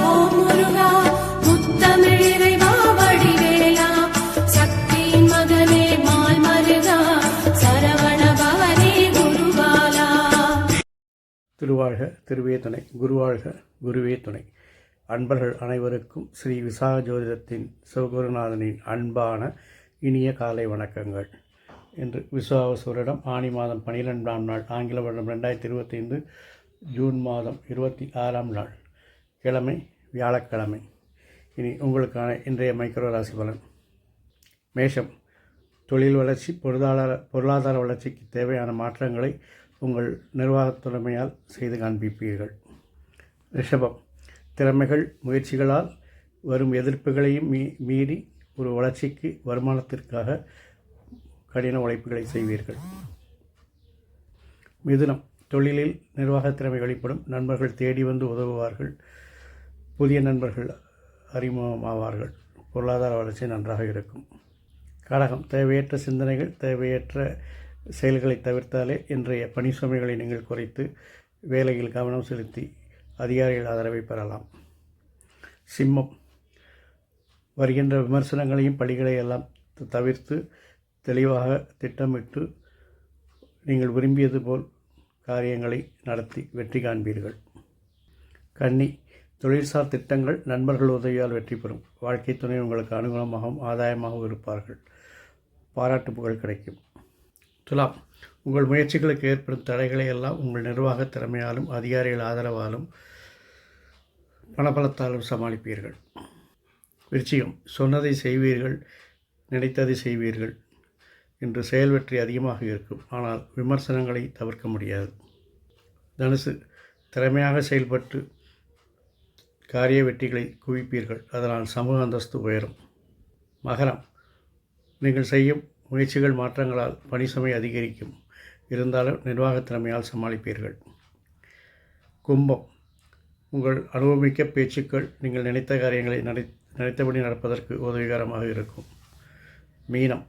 ஓம் முருகா முத்தமிழிறைவா வடிவேலா சக்தியின் மகனே மால் மருகா சரவண பவனே குருபாலா. திருவாழ்க திருவே துணை, குருவாழ்க குருவே துணை. அன்பர்கள் அனைவருக்கும் ஸ்ரீ விசாக ஜோதிடத்தின் சிவகுருநாதனின் அன்பான இனிய காலை வணக்கங்கள். இன்று விசுவாவசு வருடம் ஆனி மாதம் 12ஆம் நாள், ஆங்கில வருடம் 2025 ஜூன் மாதம் 26ஆம் நாள், கிழமை வியாழக்கிழமை. இனி உங்களுக்கான இன்றைய மைக்ரோ ராசி பலன். மேஷம், தொழில் வளர்ச்சி, பொருளாதார வளர்ச்சிக்கு தேவையான மாற்றங்களை உங்கள் நிர்வாகத் திறமையால் செய்து காண்பிப்பீர்கள். ரிஷபம், திறமைகள் முயற்சிகளால் வரும் எதிர்ப்புகளையும் மீறி ஒரு வளர்ச்சிக்கு வருமானத்திற்காக கடின உழைப்புகளை செய்வீர்கள். மிதுனம், தொழிலில் நிர்வாகத் திறமை வெளிப்படும், நண்பர்கள் தேடி வந்து உதவுவார்கள், புதிய நண்பர்கள் அறிமுகமாவார்கள், பொருளாதார வளர்ச்சி நன்றாக இருக்கும். கடகம், தேவையற்ற சிந்தனைகள், தேவையற்ற செயல்களை தவிர்த்தாலே இன்றைய பணி சுமைகளை நீங்கள் குறைத்து வேலையில் கவனம் செலுத்தி அதிகாரிகள் ஆதரவை பெறலாம். சிம்மம், வருகின்ற விமர்சனங்களையும் பழிகளை எல்லாம் தவிர்த்து தெளிவாக திட்டமிட்டு நீங்கள் விரும்பியது போல் காரியங்களை நடத்தி வெற்றி காண்பீர்கள். கன்னி, தொழில்சார் திட்டங்கள் நண்பர்கள் உதவியால் வெற்றி பெறும், வாழ்க்கை துணை உங்களுக்கு அனுகூலமாகவும் ஆதாயமாகவும் இருப்பார்கள், பாராட்டு புகழ் கிடைக்கும். துலாம், உங்கள் முயற்சிகளுக்கு ஏற்படும் தடைகளை எல்லாம் உங்கள் நிர்வாக திறமையாலும் அதிகாரிகள் ஆதரவாலும் பணபலத்தாலும் சமாளிப்பீர்கள். விருச்சிகம், சொன்னதை செய்வீர்கள், நினைத்ததை செய்வீர்கள். இன்று செயல் வெற்றி அதிகமாக இருக்கும், ஆனால் விமர்சனங்களை தவிர்க்க முடியாது. தனுசு, திறமையாக செயல்பட்டு காரிய வெற்றிகளை குவிப்பீர்கள், அதனால் சமூக அந்தஸ்து உயரும். மகரம், நீங்கள் செய்யும் முயற்சிகள் மாற்றங்களால் பணி சுமை அதிகரிக்கும், இருந்தாலும் நிர்வாகத் திறமையால் சமாளிப்பீர்கள். கும்பம், உங்கள் அனுபவமிக்க பேச்சுக்கள் நீங்கள் நினைத்த காரியங்களை நினைத்தபடி நடப்பதற்கு உதவிகரமாக இருக்கும். மீனம்,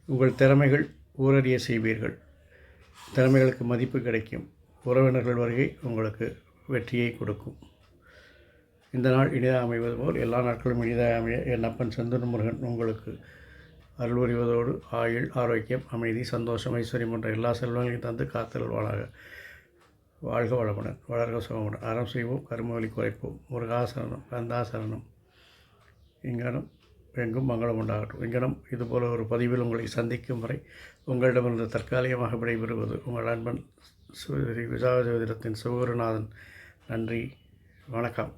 உங்கள் திறமைகள் ஊரறிய செய்வீர்கள், திறமைகளுக்கு மதிப்பு கிடைக்கும், உறவினர்கள் வருகை உங்களுக்கு வெற்றியை கொடுக்கும். இந்த நாள் இனிதாக அமைவது போல் எல்லா நாட்களும் இனிதாக அமைய என் அப்பன் செந்தூர் முருகன் உங்களுக்கு அருள் புரிவதோடு ஆயுள், ஆரோக்கியம், அமைதி, சந்தோஷம், ஐஸ்வர்யம் போன்ற எல்லா செல்வங்களையும் தந்து காத்தல்வானாக. வாழ்க வளமுடன், வளர்க சுகமுடன். அறம் செய்வோம், கருமவழி குறைப்போம். முருகாசரணம், கந்தாசரணம். இங்கனம் எங்கும் மங்களம் உண்டாகட்டும். இங்கனம் இதுபோல ஒரு பதிவில் உங்களை சந்திக்கும் வரை உங்களிடமிருந்து தற்காலிகமாக விடைபெறுவது உங்கள் அன்பன் ஸ்ரீ விசாக ஜோதிடத்தின் சிவகுருநாதன். நன்றி, வணக்கம்.